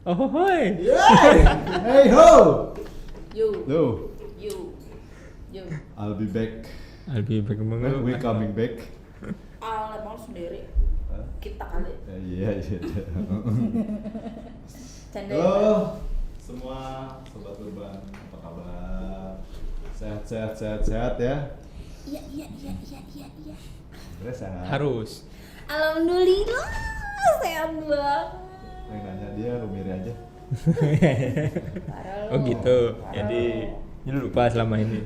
Oh hoi. Hey ho. You. Lo. I'll be back. Albi bagaimana? We coming back. Emang sendiri. Kita kali. Iya. Canda. Halo semua sobat urban, apa kabar? Sehat ya? Iya. Sebenarnya sehat. Harus. Alhamdulillah sehat banget. Yang nanya dia Rumiri aja. Parah Oh lo. gitu. Parah Jadi lo. lupa selama ini.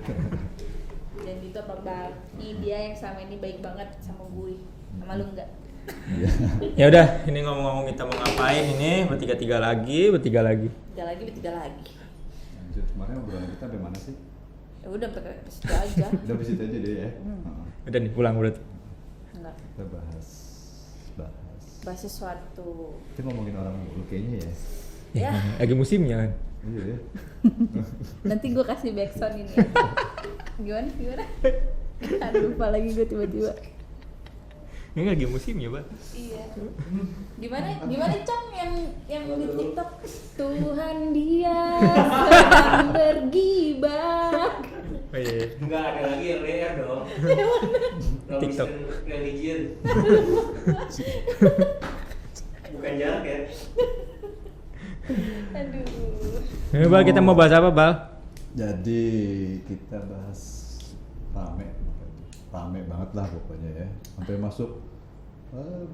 Dan gitu apa Bang? Ini dia yang selama ini baik banget sama gue. Sama lu enggak? Iya. Ya udah, ini ngomong-ngomong kita mau ngapain ini? Bertiga lagi. Bertiga lagi. Lanjut, kemarin obrolan kita sampai mana sih? Ya udah pakai situ aja. Udah di situ aja deh ya. Udah nih pulang berarti. Enggak. Kita bahas. Bahas sesuatu. Kita ngomongin orang dulu kayaknya ya. Ya. Lagi musimnya kan. Iya ya. Nanti gue kasih backsound ini. Gimana? Aduh, lupa lagi gue tiba-tiba. Ini lagi musimnya, Pak. Iya. Gimana Cang yang di TikTok? Tuhan dia sedang bergibah. Oh iya. Enggak ada lagi yang LDR dong. TikTok. Religion. Bukan jarak ya. Aduh. Ini Bal, kita mau bahas apa, Bal? Jadi kita bahas rame banget lah pokoknya ya. Sampai masuk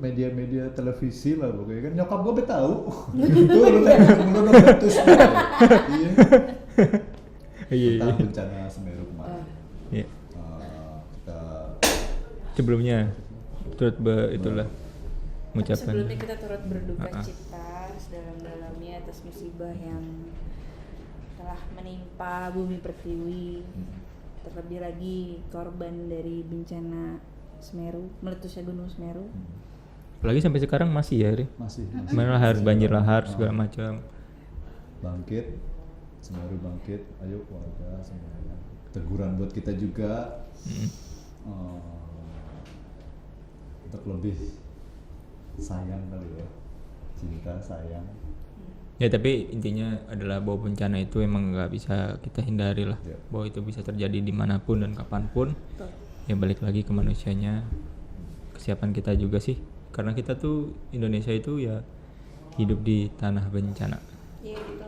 media-media televisi lah pokoknya kan. Nyokap gue tahu. Tuh lu terus. Iya. Iya. Tentang bencana Semeru kemarin. Iya. Kita Sebelumnya itulah mengucapkan. Sebelumnya kita turut berduka cita sedalam-dalamnya atas musibah yang telah menimpa bumi pertiwi. Terlebih lagi korban dari bencana Semeru, meletusnya Gunung Semeru. Apalagi sampai sekarang masih ya, Ri. masih Mana lahar, banjir lahar segala macam. bangkit, Semeru bangkit. Ayo keluarga semuanya. Teguran buat kita juga. Untuk lebih sayang kali ya, cinta sayang. Ya tapi intinya adalah bahwa bencana itu emang nggak bisa kita hindari lah. Ya. Bahwa itu bisa terjadi dimanapun dan kapanpun. Betul. Ya balik lagi ke manusianya, kesiapan kita juga sih. Karena kita tuh Indonesia itu ya hidup di tanah bencana. Iya gitu.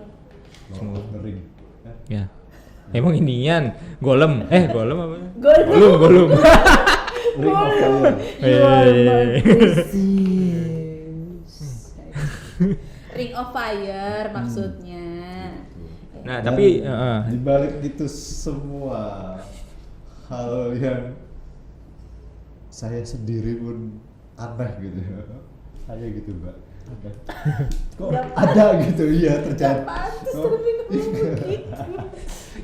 Semua. Ngering. Ya. Emang inian golem apa? Golem. Ring of fire. Ring of Fire maksudnya. Nah, Dan tapi di balik itu semua hal yang saya sendiri pun aneh gitu. Saya gitu, Mbak. Aneh. Kok ada gitu ya terjadi.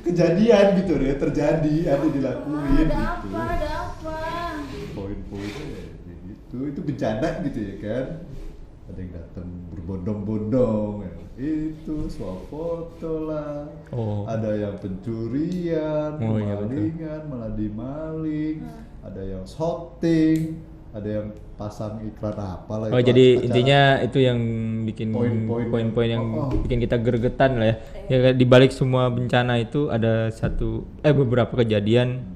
Kejadian gitu ya, terjadi, ada dilakuin Ada gitu. apa? Poin-poinnya ya gitu, itu bencana gitu ya kan. Ada yang datang berbondong-bondong ya. Itu swafoto lah. Oh. Ada yang pencurian, Oh, iya, betul. kemalingan, meladi maling, ada yang shooting, ada yang pasang iklan apalah. Oh itu jadi acara. intinya itu yang bikin Poin-poin yang oh. bikin kita gregetan lah ya. Ya di balik semua bencana itu ada beberapa kejadian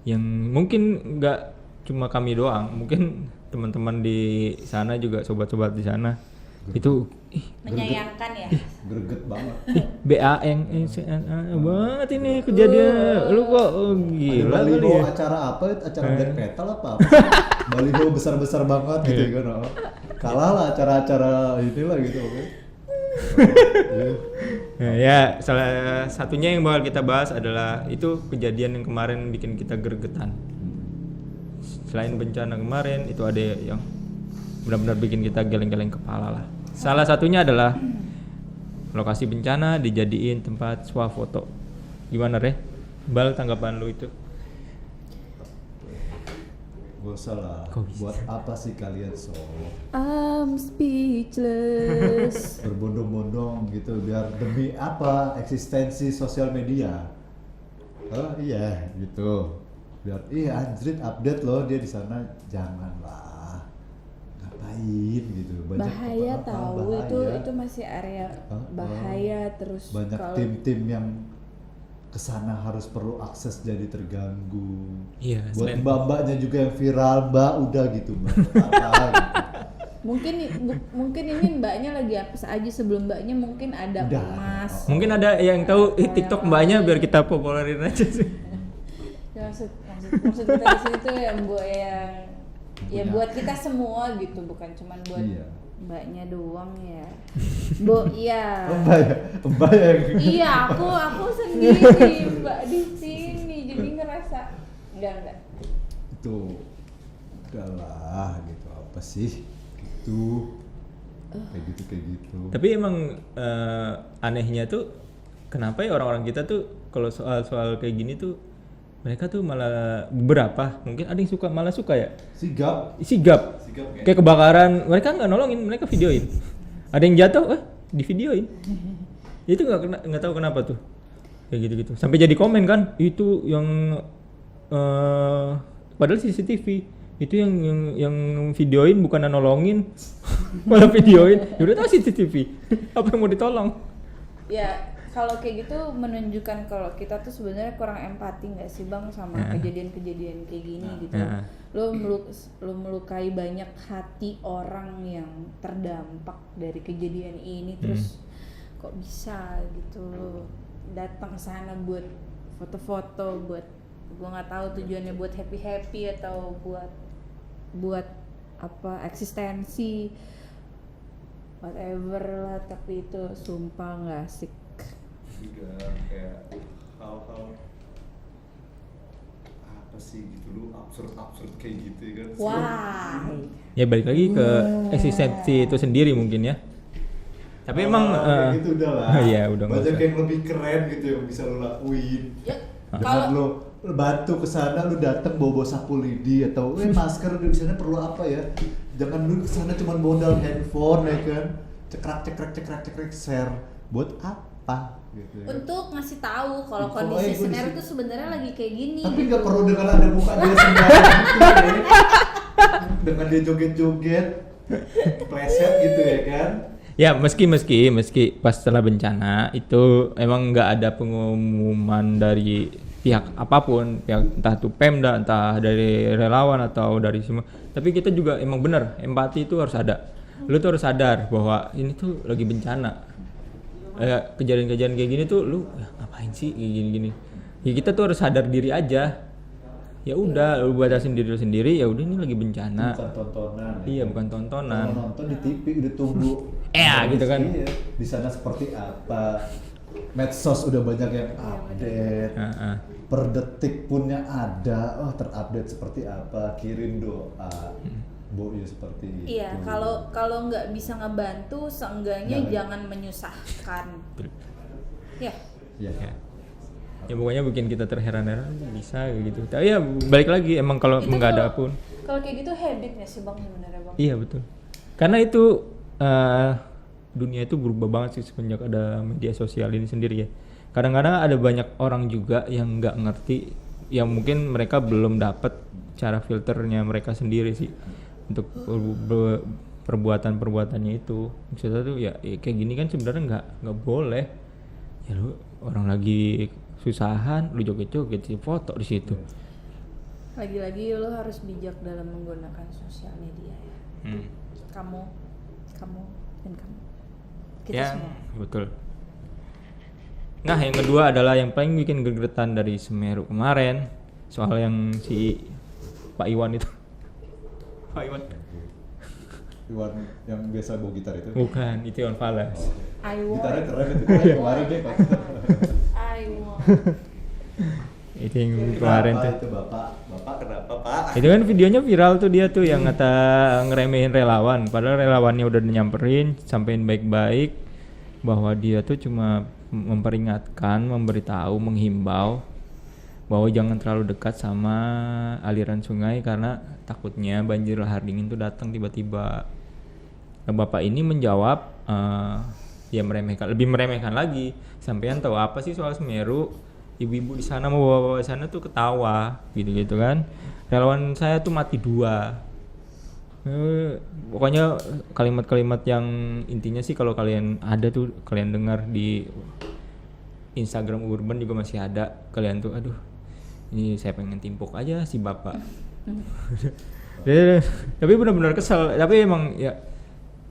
yang mungkin nggak cuma kami doang, mungkin teman-teman di sana juga, sobat-sobat di sana itu Menyayangkan ya. greget banget. BA yang banget ini kejadian. Lu kok gila Ada kali baliho ya. acara apa? Acara black metal apa? Baliho besar-besar banget gitu ya kan. Oh. Kalah lah acara-acara inilah gitu oke. Nah, ya salah satunya yang bakal kita bahas adalah itu kejadian yang kemarin bikin kita gregetan. Selain bencana kemarin itu ada yang benar-benar bikin kita geleng-geleng kepala lah. Salah satunya adalah lokasi bencana dijadiin tempat swafoto. Gimana Re? Bal, tanggapan lu itu? Gak usah lah. Kok bisa? Buat apa sih kalian I'm speechless. berbondong-bondong gitu biar demi apa? Eksistensi sosial media. Oh iya gitu. Biar anjrit update loh dia di sana, janganlah. Ngapain gitu. bahaya tahu bahaya. itu masih area bahaya. Terus banyak kalau tim-tim yang kesana harus perlu akses jadi terganggu. Iya, Buat selain- mbak-mbaknya juga yang viral, mbak udah gitu mbak. Apa gitu. mungkin ini mbaknya lagi apa aja, sebelum mbaknya mungkin ada Udah. emas. Mungkin ada yang tahu Atau TikTok yang mbaknya lain. biar kita populerin aja sih. Ya, maksud kita di sini tuh yang ya Punya. buat kita semua gitu, bukan cuman buat Iya. mbaknya doang ya. Bu, iya. Mbak ya. Iya, aku sendiri mbak di sini, jadi ngerasa enggak. Itu udahlah gitu, apa sih gitu, kayak gitu. Tapi emang anehnya tuh kenapa ya orang-orang kita tuh kalau soal kayak gini tuh mereka tuh malah beberapa mungkin ada yang malah suka ya Sigap sigap kayak kayak kebakaran, mereka nggak nolongin, mereka videoin. Ada yang jatuh di videoin. Itu nggak tahu kenapa tuh kayak gitu-gitu sampai jadi komen kan itu yang padahal CCTV itu yang videoin bukan nolongin malah videoin. Ya udah tahu CCTV apa yang mau ditolong. Ya kalau kayak gitu menunjukkan kalau kita tuh sebenarnya kurang empati nggak sih bang sama Ya. kejadian-kejadian kayak gini gitu. Ya. Lo melukai banyak hati orang yang terdampak dari kejadian ini, terus kok bisa gitu lo datang ke sana buat foto-foto, buat gua nggak tahu tujuannya buat happy atau buat apa eksistensi whatever lah, tapi itu sumpah nggak asik. juga kayak hal-hal apa sih gitu, lu absurd kayak gitu kan. Wah, Ya balik lagi ke eksistensi itu sendiri mungkin ya. Tapi emang kayak gitu udah lah. Iya, udah nggak banyak usah. yang lebih keren gitu yang bisa lu lakuin. ya Dengan kalau lu bantu ke sana, lu datang bawa sapu lidi atau masker di sana perlu apa ya? Jangan lu ke sana cuma modal handphone ya kan. Cekrek share. Buat apa gitu ya. untuk ngasih tahu kalau Info kondisi aja gua Semeru di itu sebenarnya lagi kayak gini. Tapi gitu. nggak perlu dengan ada muka dia sembarangan gitu ya. Dengan dia joget-joget pleset gitu ya kan. ya meski pas setelah bencana itu emang nggak ada pengumuman dari pihak apapun, pihak entah itu Pemda, entah dari relawan atau dari semua. Tapi kita juga emang bener empati itu harus ada. Lu tuh harus sadar bahwa ini tuh lagi bencana. Kejadian-kejadian kayak gini tuh lu ngapain sih kayak gini-gini. Ya kita tuh harus sadar diri aja. Ya udah, lu batasin diri lu sendiri, ya udah ini lagi bencana. Bukan tontonan. Iya, bukan tontonan. Kalau nonton di TV udah tunggu. Gitu kan. Iya, di sana seperti apa. Medsos udah banyak yang update. Heeh. Per detik punnya ada. Oh, terupdate seperti apa. Kirim doa. Bu, ya seperti itu. Iya, kalau nggak bisa ngebantu, seenggaknya jangan menyusahkan. Ya, Iya. Ya pokoknya bikin kita terheran-heran bisa kayak gitu. Tapi ya balik lagi emang kalau itu nggak ada pun. kalau kayak gitu habit nggak sih bang sebenarnya bang? Iya betul. Karena itu dunia itu berubah banget sih semenjak ada media sosial ini sendiri ya. Kadang-kadang ada banyak orang juga yang nggak ngerti, yang mungkin mereka belum dapat cara filternya mereka sendiri sih untuk perbuatan-perbuatannya itu. Maksudnya tuh ya kayak gini kan sebenarnya nggak boleh. Ya lu orang lagi susahan, lu joget-joget sih foto di situ. Lagi-lagi lo harus bijak dalam menggunakan sosial media ya. Kamu dan kamu. Kita Ya, semua. betul. Nah, yang kedua adalah yang paling bikin gregetan dari Semeru kemarin, soal yang si Pak Iwan itu. Pak Iwan. Iwan yang biasa bawa gitar itu. Bukan, itu Iwan Fals. I want. Gitarnya keren itu. Kemarin dia pakai. I want. Itu yang kemarin Kenapa tuh. itu Bapak kenapa Pak? Itu kan videonya viral tuh, dia tuh yang kata ngeremehin relawan, padahal relawannya udah nyamperin, sampein baik-baik bahwa dia tuh cuma memperingatkan, memberitahu, menghimbau bahwa jangan terlalu dekat sama aliran sungai karena takutnya banjir lahar dingin tuh datang tiba-tiba. Nah, Bapak ini menjawab ya lebih meremehkan lagi. Sampean tahu apa sih soal Semeru? Ibu-ibu di sana mau bawa sana tuh ketawa gitu-gitu kan. Relawan saya tuh mati 2. Pokoknya kalimat-kalimat yang intinya sih kalau kalian ada tuh, kalian dengar di Instagram Urban juga masih ada, kalian tuh aduh ini saya pengen timpuk aja si bapak. Tapi benar-benar kesel, tapi emang ya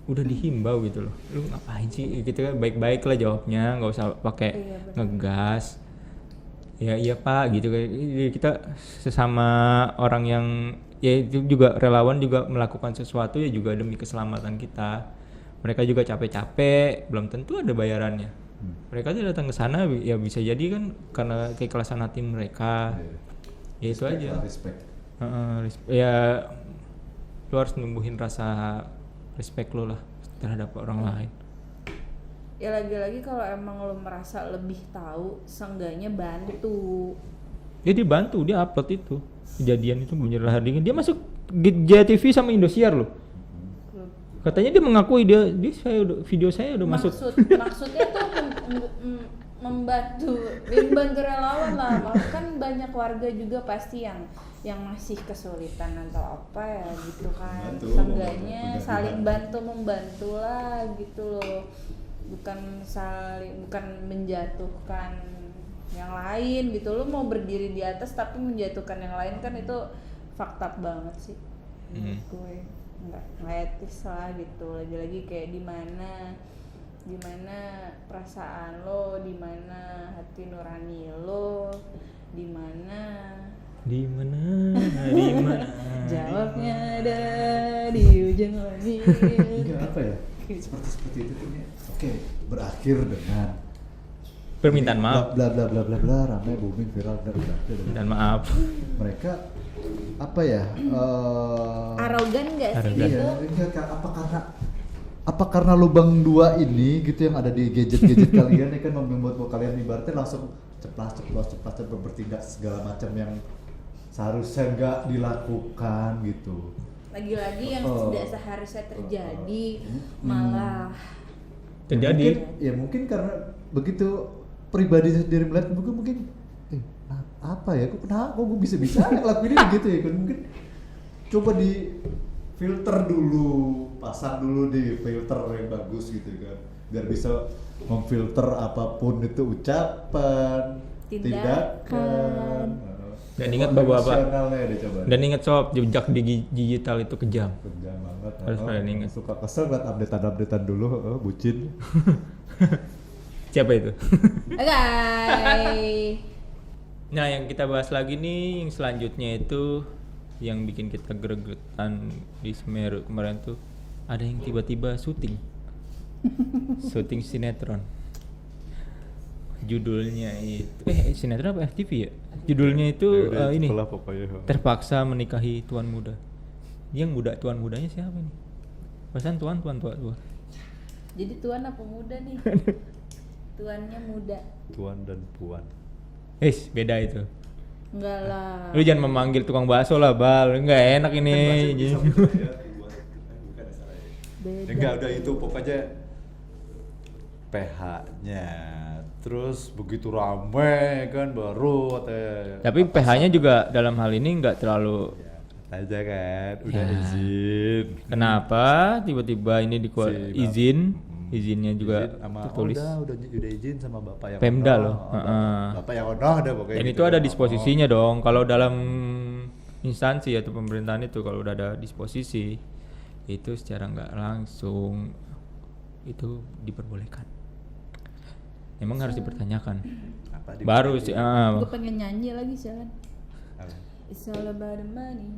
udah dihimbau gitu loh, lu ngapain sih gitu kan, baik-baik lah jawabnya, nggak usah pakai Iya, betul. ngegas. Ya iya pak gitu, kita sesama orang yang ya itu juga relawan juga melakukan sesuatu ya juga demi keselamatan kita. Mereka juga capek-capek, belum tentu ada bayarannya. Mereka tuh datang ke sana ya bisa jadi kan karena keikhlasan hati mereka. Ya itu Respect aja. lah, respect. Ya lu harus numbuhin rasa respect lo lah terhadap orang lain. Ya lagi-lagi kalau emang lo merasa lebih tahu, seenggaknya bantu. Dia dibantu, dia upload itu kejadian itu bener hardingan, dia masuk JTV sama Indosiar loh. Katanya dia mengakui dia video saya udah masuk. Maksudnya tuh membantu relawan lah. Kan banyak warga juga pasti yang masih kesulitan atau apa ya gitu kan. Bantu, Seenggaknya membantu, saling pendampingan. membantu lah gitu loh. Bukan menjatuhkan yang lain gitu. Lo mau berdiri di atas tapi menjatuhkan yang lain kan itu fakta banget sih. Gue nggak etis lah gitu. Lagi-lagi kayak di mana perasaan lo, di mana hati nurani lo, di mana jawabnya ada di ujung langit. Enggak apa ya, seperti itu tuh ya. Oke, berakhir dengan Permintaan maaf. bla bla bla bla bla, ramai booming viral dan udah. Dan maaf. Mereka apa ya, Arogan nggak sih Arogan. gitu? iya, enggak, apa karena lubang dua ini gitu yang ada di gadget kalian ya kan membuat kalian ibaratnya langsung ceplas bertindak segala macam yang seharusnya nggak dilakukan gitu. Lagi-lagi yang Oh. tidak seharusnya terjadi malah Terjadi. Mungkin karena begitu pribadi sendiri melihat mungkin apa ya, kok gue bisa ngelakuin ini gitu ya kan, mungkin coba di filter dulu, pasang dulu di filter yang bagus gitu kan, biar bisa memfilter apapun itu ucapan, tindakan. Dan ingat bahwa apa? Emosionalnya deh coba. Dan ingat sob, jejak digital itu kejam. Kejam banget. Harus kalian ingat. Suka kesel liat updatean dulu, bucin. Siapa itu? Guys. Nah, yang kita bahas lagi nih, yang selanjutnya itu yang bikin kita gregetan di Semeru kemarin tuh, ada yang tiba-tiba syuting sinetron. Judulnya itu sinetron apa FTV ya? Judulnya itu ini Terpaksa Menikahi Tuan Muda. Yang muda, tuan mudanya siapa nih? Pesan tuan tua. Jadi tuan apa muda nih? Tuannya muda. Tuan dan puan. Beda itu. Enggak lah. Lu jangan memanggil tukang bakso lah, Bal. Enggak enak ini. Beda. Enggak, udah itu pokoknya PH-nya. Terus begitu rame kan baru katanya. Tapi PH-nya juga dalam hal ini enggak terlalu Aja kan, udah Ya. izin. Kenapa tiba-tiba ini izin? Hmm. Izinnya juga Izin sama, tertulis. udah izin sama bapak yang Pemda ono. loh. Heeh. Bapak yang ono ada pokoknya. Dan gitu itu ada kan. disposisinya dong. Kalau dalam instansi atau pemerintahan itu kalau udah ada disposisi itu secara nggak langsung itu diperbolehkan. Emang harus dipertanyakan. Apa di- Baru sih. Gue pengen nyanyi lagi jalan. Apa? It's all about the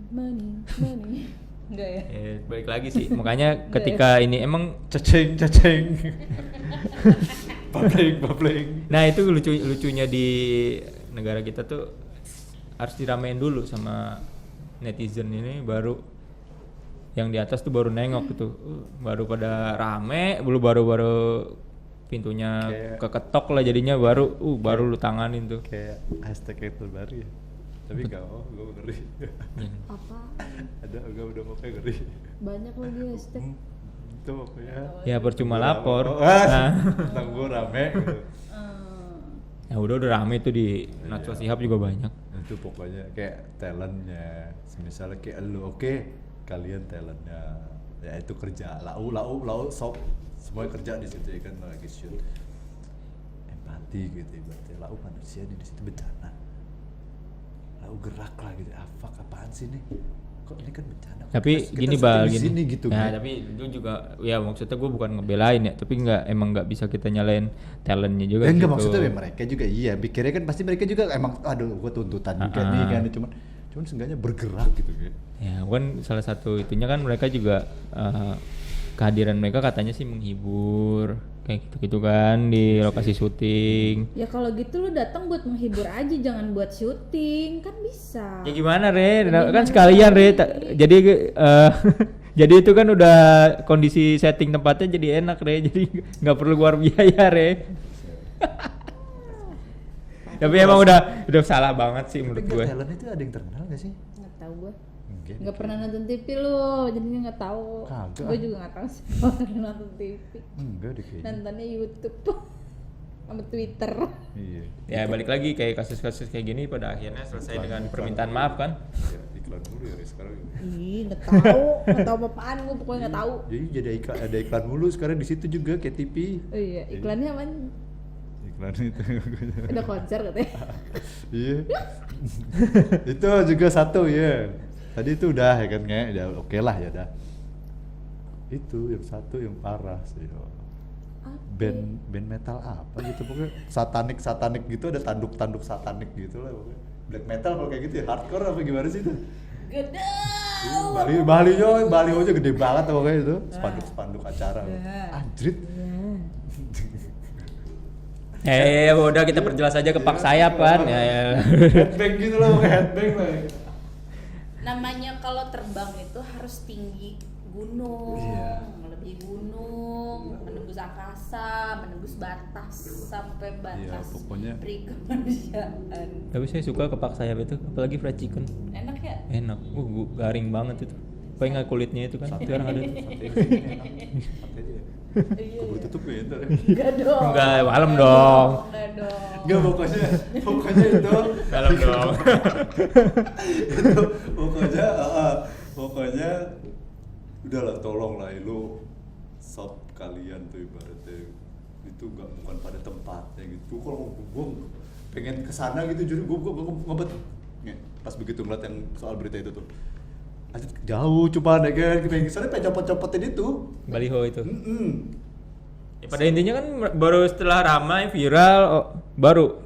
money. Enggak ya? Balik lagi sih. Makanya ketika ini emang Cacing. Babling. nah itu lucunya di negara kita tuh harus diramein dulu sama netizen ini, baru yang di atas tuh baru nengok gitu. Baru pada rame, baru pintunya Kayak- keketok lah jadinya, baru lu tanganin tuh. Kayak hashtag itu baru ya. Tapi gak mau, gue ngeri. Apa? Ada, gue udah pokoknya ngeri. Banyak lagi hashtag. Itu pokoknya. Ya percuma lapor. Nah. Nah. Tentang gue rame gitu. Ya udah rame tuh di Najwa Shihab juga banyak. Itu pokoknya kayak talentnya. Misalnya kayak lu, oke, kalian talentnya ya itu kerja lau sok semuanya kerja di situ ya kan lagi shoot empati gitu ibaratnya lau manusia di situ bencana lau gerak lah gitu apaan sih nih kok ini kan bencana Tapi kita gini syuting Bal, di gini. sini gitu Nah, kan. tapi itu juga ya maksudnya gue bukan ngebelain ya, tapi emang nggak bisa kita nyalain talentnya juga. Enggak gitu. maksudnya ya mereka juga iya pikirnya kan pasti mereka juga emang aduh gua tuntutan juga nih kan cuman seenggaknya bergerak gitu kan. Ya, kan salah satu itunya kan mereka juga kehadiran mereka katanya sih menghibur kayak gitu kan di lokasi syuting. Ya kalau gitu lu datang buat menghibur aja, jangan buat syuting, kan bisa. Ya gimana Re? Gimana Kan sekalian Re. lagi? Jadi jadi itu kan udah kondisi setting tempatnya jadi enak Re. Jadi nggak perlu keluar biaya Re. Tapi emang udah salah banget sih menurut Tapi gue. talent itu ada yang terkenal gak sih? Nggak tahu gue. Enggak. Nggak pernah nonton TV lu, jadinya nggak tahu. Kagak. Gue juga nggak tahu sih kalau nonton TV. Enggak deh kayaknya. Nontonnya YouTube sama Twitter. Iya. Ya balik lagi kayak kasus-kasus kayak gini pada akhirnya selesai dengan permintaan maaf kan. Ya, iklan mulu ya sekarang. Ih, nggak tahu apa-apaan, gue pokoknya nggak tahu. Jadi jadi ada iklan mulu sekarang di situ juga kayak TV. Oh iya, iklannya apa? Iklan itu. Ada konser katanya. Iya. Itu juga satu ya. Tadi itu udah ya kan kayak udah oke lah ya dah. Itu yang satu yang parah sih. Band metal apa gitu pokoknya satanik gitu ada tanduk satanik gitu lah pokoknya. Black metal kalau kayak gitu ya hardcore apa gimana sih itu? Gede. Baliho aja gede banget pokoknya itu. Spanduk acara. Anjrit. Udah kita perjelas aja ke Pak Sayap kan. Ya. Headbang gitu lah pokoknya headbang lah. Namanya kalau terbang itu harus tinggi gunung, Iya. melebihi gunung, menembus angkasa, menembus batas sampai batas Iya, pokoknya. peri kemanusiaan. Tapi saya suka ke Pak Sayap itu, apalagi fried chicken. Enak ya? Enak. Garing banget itu. Pengen kulitnya itu kan. Sekarang ada. Sate aja. Keburu tutup ya ntar. Enggak dong. Enggak, malam dong. Enggak dong. Enggak pokoknya itu Malam dong. itu pokoknya udahlah tolong lah lu sub kalian tuh ibaratnya itu bukan pada tempatnya gitu kalau gue pengen kesana gitu jadi gue ngebet pas begitu ngeliat yang soal berita itu tuh aja jauh coba deh kan pengen kesana pengen copot-copotin itu Baliho itu. Mm-mm. Ya, pada intinya kan baru setelah ramai viral baru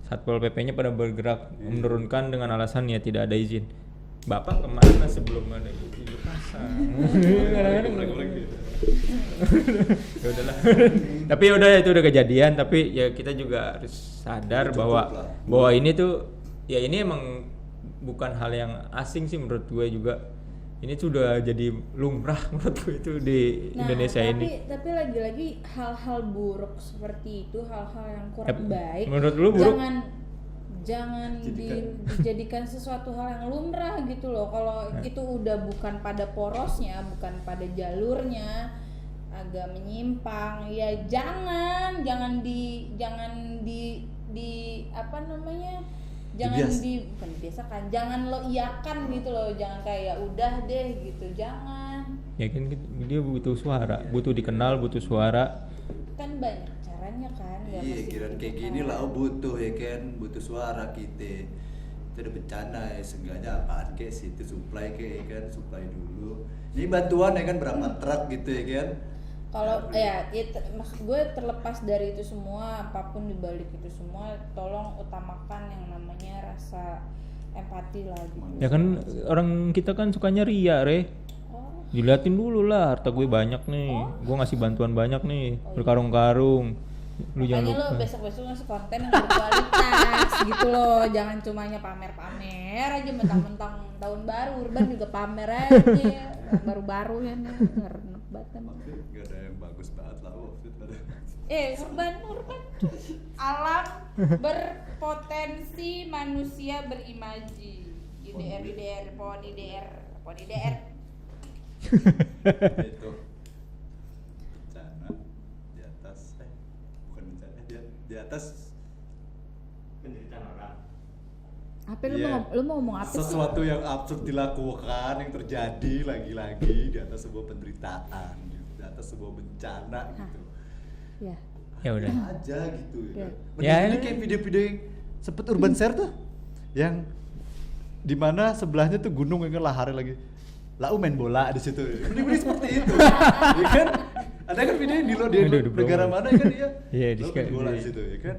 Satpol PP-nya pada bergerak menurunkan dengan alasan ya tidak ada izin. Bapak kemana sebelum ada izin pasang? Ya udahlah. Tapi ya udah itu udah kejadian. Tapi ya kita juga harus sadar Cukup bahwa lah. bahwa ini tuh ya ini emang bukan hal yang asing sih menurut gue juga. Ini tuh udah jadi lumrah menurut gue itu di Indonesia ini. Tapi lagi-lagi hal-hal buruk seperti itu, hal-hal yang kurang baik. Menurut lu buruk? Jangan dijadikan sesuatu hal yang lumrah gitu loh. Kalau itu udah bukan pada porosnya, bukan pada jalurnya, agak menyimpang, ya jangan di apa namanya? Bukan dibiasakan, jangan lo iakan gitu loh, jangan kayak udah deh gitu, jangan. Ya kan dia butuh suara, butuh dikenal, butuh suara. Kan banyak caranya kan, nggak Iya, mesti kira kayak gitu gini kan. lah butuh ya kan, butuh suara kita. Itu ada bencana ya, seenggaknya apaan kayak situ supply kayak kan, supply dulu. Ini bantuan ya kan berapa truk gitu ya kan. Kalau ya maksud gue terlepas dari itu semua, apapun dibalik itu semua, tolong utamakan yang namanya rasa empati lah gitu. Ya kan orang kita kan sukanya ria, Re. Oh, Diliatin dulu lah, harta gue banyak nih. Gue ngasih bantuan banyak nih, berkarung-karung. Lu jangan makanya lupa. lo besok-besok ngasih konten yang berkualitas gitu loh, jangan cumanya pamer-pamer aja mentang-mentang tahun baru. Urban juga pamer aja, yang baru-baru ya nih, ngerenep banget emang. Gak ada yang bagus banget lah outfit ada. Urban alam berpotensi manusia berimaji. IDR pohon IDR Itu bencana di atas bukan bencana di atas Penderitaan orang. Apa lu Iya. lu mau ngomong apa sih? Sesuatu yang absurd dilakukan, yang terjadi lagi-lagi di atas sebuah penderitaan, gitu, di atas sebuah bencana gitu. Ya. Ya udah. Aja gitu Iya. ya. Ya, Ini kayak video-video yang sempet urban share tuh, yang dimana sebelahnya tuh gunung yang lahar lagi. Lau main bola di situ. Video-video seperti itu. Ya kan? Ada kan video di Aduh, di negara Bromo. mana ya kan dia? Iya, di Lau main bola di di- situ ya kan?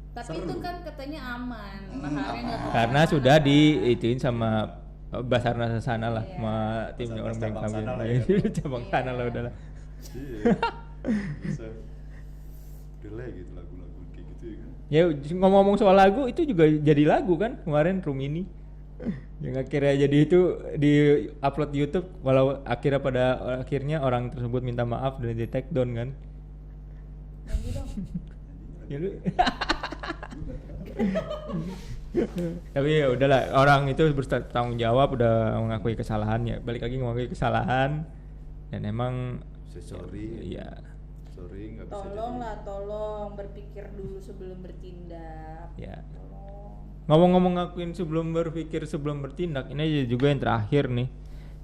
Tapi Seru. itu kan katanya aman. Laharnya nggak Karena kemana-mana. sudah diituin sama Basarnas sana lah, Iya. sama timnya orang Basarnas cabang Bengkulu. sana lah ya. Cabang Iya. sana lah udahlah. Iya. Bisa delay gitu lagu-lagu kayak gitu ya kan? Ya ngomong-ngomong soal lagu itu juga jadi lagu kan kemarin Rumini. Yang akhirnya jadi itu di upload YouTube, walau akhirnya pada akhirnya orang tersebut minta maaf dan di take down kan. Nyanyi dong. Ya lu. Tapi ya udahlah, orang itu bertanggung jawab, udah mengakui kesalahannya. Balik lagi mengakui kesalahan dan emang Say sorry. iya. Sorry nggak bisa Tolong berpikir dulu sebelum bertindak. Ya. Tolong. Ngomong-ngomong ngakuin sebelum berpikir sebelum bertindak, ini aja juga yang terakhir nih,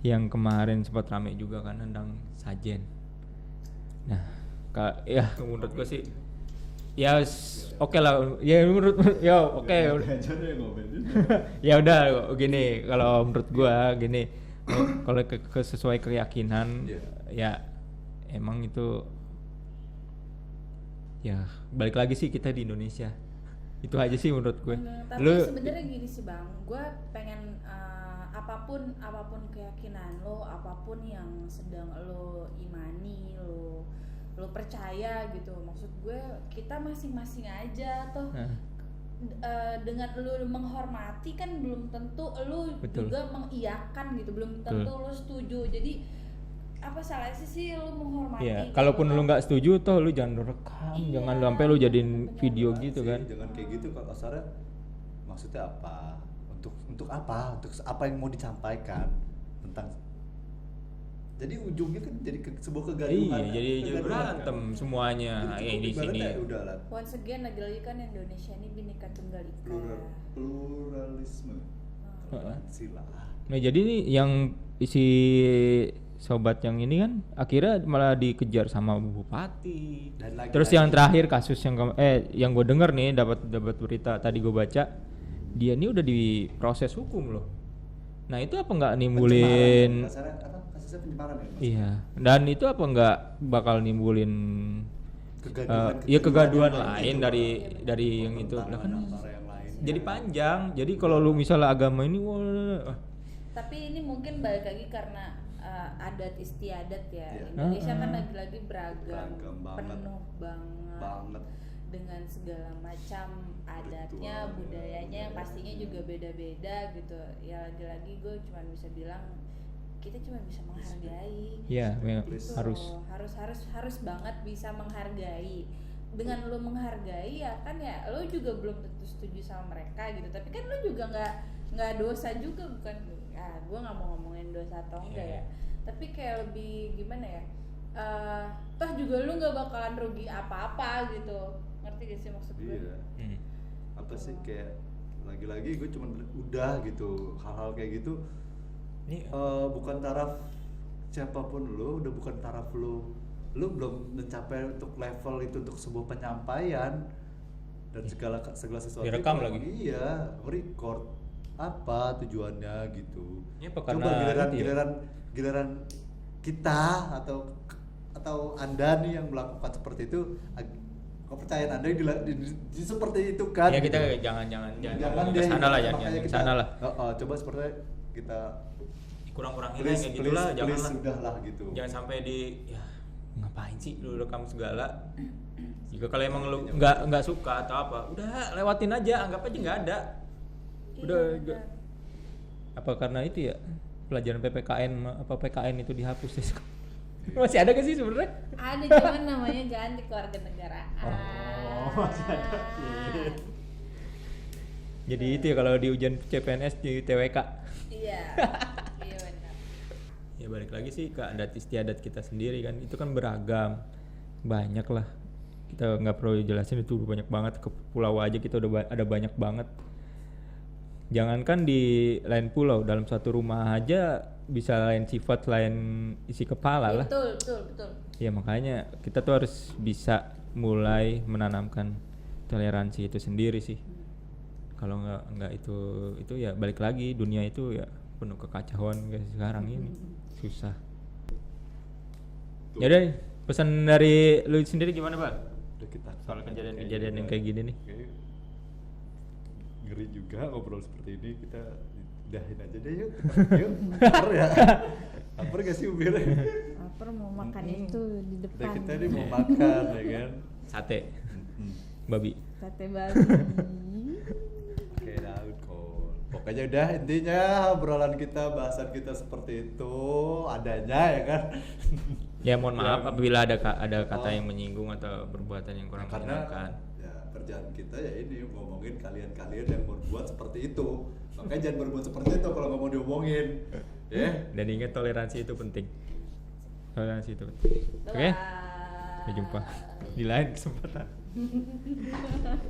yang kemarin sempat rame juga kan tentang Sajen. Nah, ya menurut gua sih, ya oke lah, ya menurut ya oke, Aja deh ngomelin. ya udah gini, kalau menurut gua gini, kalau sesuai keyakinan, Iya. ya emang itu, ya balik lagi sih kita di Indonesia. Itu aja sih menurut gue. Tapi sebenarnya gini sih bang, gue pengen apapun keyakinan lo, apapun yang sedang lo imani, lo percaya gitu. Maksud gue kita masing-masing aja toh. Nah, Dengan lo menghormati kan belum tentu lo Betul. juga mengiyakan gitu, belum tentu lo setuju. Jadi apa salahnya sih lo menghormati? ya, gitu kalaupun loh. lu nggak setuju toh lu jangan rekam, Iya, jangan lu sampai lu jadiin bener video banget gitu Sih, kan. Jangan kayak gitu kalau kasarnya. Maksudnya apa? Untuk apa? Untuk apa yang mau disampaikan tentang. Jadi ujungnya kan jadi sebuah kegaduhan. Iya, jadi kegaduhan, berantem kan? semuanya. Jadi Ya di ibaratnya sini. ya udah lah. Once again lagi-lagi kan Indonesia ini Bhinneka Tunggal Ika. Pluralisme. Heeh. Sila. Nah, jadi nih yang isi sobat yang ini kan akhirnya malah dikejar sama bupati. Dan lagi-lagi- Terus yang terakhir kasus yang gue denger nih, dapat berita tadi gue baca, dia ini udah diproses hukum loh. Nah, itu apa nggak nimbulin? Pencemaran, kasarnya apa? Kasusnya pencemaran ya, Mas? Iya. Dan itu apa nggak bakal nimbulin ya kegaduhan lain dari yang itu. Lah kan antara yang lain. jadi panjang. Jadi kalau lu misalnya agama ini wah, Tapi ini mungkin balik lagi karena adat istiadat ya. Iya. Indonesia kan Ah. lagi-lagi beragam, Beragam banget. penuh banget, Banget. dengan segala macam adatnya, Betul. budayanya yang pastinya juga beda-beda gitu. Ya lagi-lagi gue cuma bisa bilang kita cuma bisa menghargai. ya Please. Gitu. harus. harus banget bisa menghargai. Dengan lo menghargai ya kan ya lo juga belum tentu setuju sama mereka gitu, tapi kan lo juga nggak dosa juga, bukan gue nggak mau ngomongin dosa atau enggak Iya. ya, tapi kayak lebih gimana ya, toh juga lo nggak bakalan rugi apa-apa gitu, ngerti gak sih maksud gue? Iya. Hmm. Apa sih kayak lagi-lagi gue cuma udah gitu hal-hal kayak gitu. Ini Bukan taraf siapapun lo, udah bukan taraf lo belum mencapai untuk level itu untuk sebuah penyampaian dan segala sesuatu Direkam itu, lagi. iya, record apa tujuannya gitu. Ya, apa Coba karena itu ya? giliran kita atau anda nih yang melakukan seperti itu, kepercayaan anda seperti itu kan? ya kita gitu. jangan Jangan ke deh, sana lah, makanya jangan ke kita- sana lah. Coba seperti kita Kurang-kurangin please, kayak gitulah, please, jangan please, lah. udahlah gitu. Jangan sampai ya ngapain sih lu rekam segala. Jika kalau emang lu nggak suka atau apa, udah lewatin aja, anggap aja nggak ada. Udah Iya, nggak- benar. apa karena itu ya pelajaran PPKN apa PKN itu dihapus ya? Masih ada gak sih sebenarnya? Ada cuman namanya ganti kewarganegaraan. Oh, masih ada. Jadi itu ya kalau di ujian CPNS di TWK. Iya. Iya benar. Ya balik lagi sih ke adat istiadat kita sendiri kan, itu kan beragam, banyak lah, kita nggak perlu jelasin itu banyak banget, ke pulau aja kita udah ada banyak banget. Jangankan di lain pulau, dalam satu rumah aja bisa lain sifat, lain isi kepala lah. Betul. Ya makanya kita tuh harus bisa mulai menanamkan toleransi itu sendiri sih. Kalau nggak itu ya balik lagi, dunia itu ya penuh kekacauan kayak sekarang ini, susah. Ya udah, pesan dari lu sendiri gimana, Pak? Udah kita Soal kejadian-kejadian yang kayak gini nih. Kayaknya ngeri juga ngobrol seperti ini, kita udahin aja deh yuk. Yuk, lapar ya. Lapar gak sih Ubir? Lapar mau makan itu di Udah depan. kita nih mau makan ya kan. Sate babi. Sate babi. Oke, daun kol. Pokoknya udah intinya obrolan kita, bahasan kita seperti itu adanya ya kan. Ya mohon maaf apabila ada kata yang menyinggung atau perbuatan yang kurang Karena menyenangkan. ya kerjaan kita ya ini ngomongin kalian-kalian yang berbuat seperti itu. Makanya jangan berbuat seperti itu kalau nggak mau diomongin. Ya. Dan ingat toleransi itu penting. Toleransi itu penting. Oke? Sampai jumpa di lain kesempatan.